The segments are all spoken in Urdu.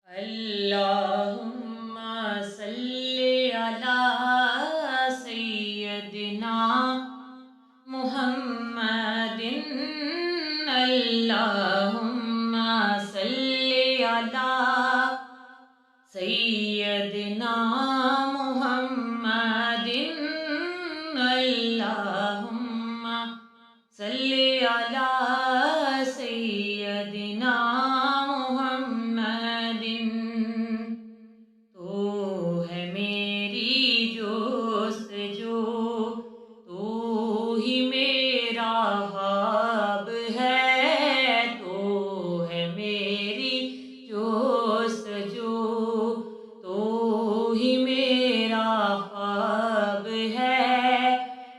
اللہم صلی علی سیدنا محمد۔ اللہم صلی علی سیدنا محمد۔ اللہم صلی علی سیدنا محمد۔ تو ہے میری جستجو، تو ہی میرا خواب ہے، تو ہے میری جستجو، تو ہی میرا خواب ہے۔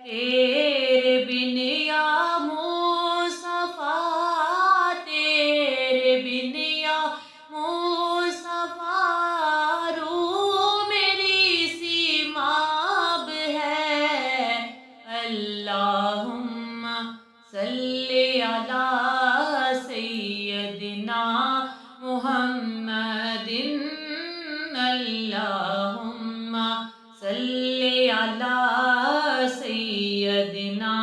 تیرے بن یا مصطفیٰ، تیرے بن یا مصطفیٰ، روح میری سیماب ہے۔ اللہم صلی علی سیدنا محمد۔ اللہم صلی علی سیدنا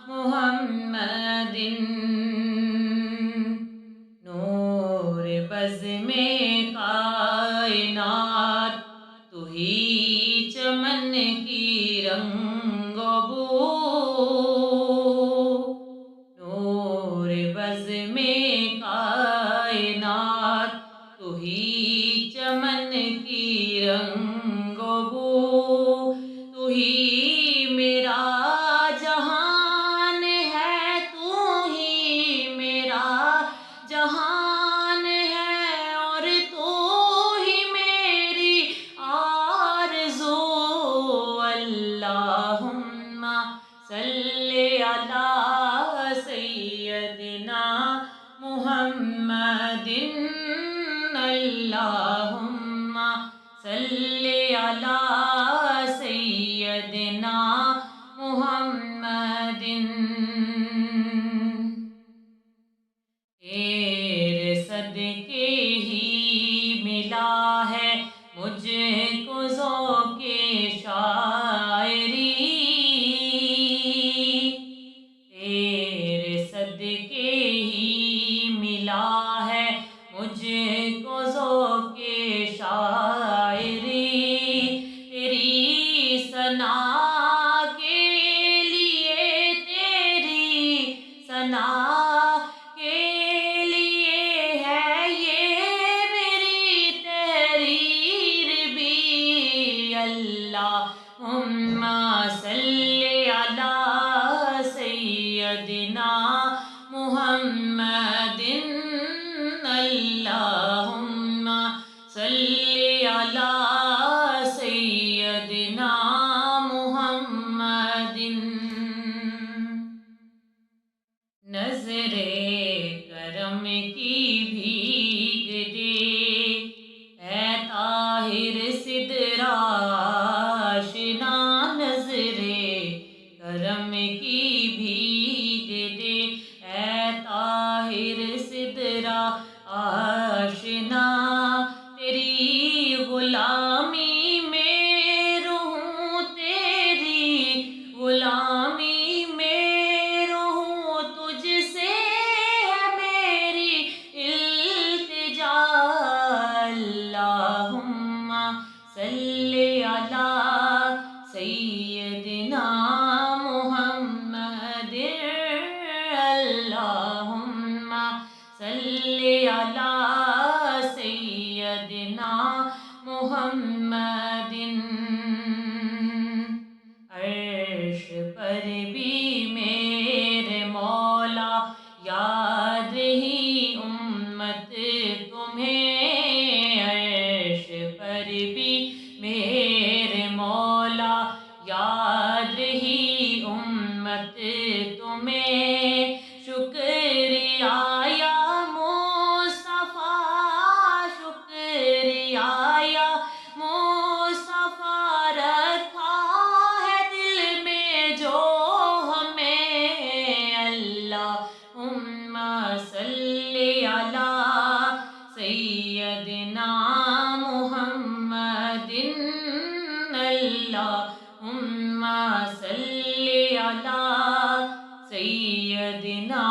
محمد۔ نور بزم کائنات، تو ہی چمن کی رنگ و بو، نور بزم کائنات، تو ہی چمن کی رنگ و بو، تو ہی میرا جہان ہے، تو ہی میرا جہان ہے، اور تو ہی میری آرزو۔ اللہم صلی علی سیدنا محمد۔ اللہم صلی علی سیدنا محمد۔ تیرے صدقے ہی ملا ہے مجھ کو ذوق شاعری، تیرے صدقے ہی ملا ہے مجھ کو ذوق شاعری۔ تیری ثنا کے لیے، تیری ثنا کے لیے ہے یہ میری تحریر بھی۔ اللہم صلی علی سیدنا محمد۔ اللہم صلی علی سیدنا محمد۔ نظر کرم کی بھیگ دے اے طاہر سدرا آشنا، نظر کرم کی بھیگ دے اے طاہر سدرا آشنا۔ تیری غلامی میں رہوں، تیری غلامی میں رہوں، تجھ سے ہے میری التجا۔ اللہم صلی علی سیدنا محمد۔ اللہم صلی علی سیدنا محمد۔ عرش پر بھی میرے مولا یاد رہی امت تمہیں، عرش پر بھی میرے مولا یاد رہی امت تمہیں۔ شکریہ یا مصطفیٰ، شکریہ یا مصطفیٰ، رکھا ہے دل میں جو ہمیں۔ اللہم صلی علی سیدنا اللہم صلی علی سیدنا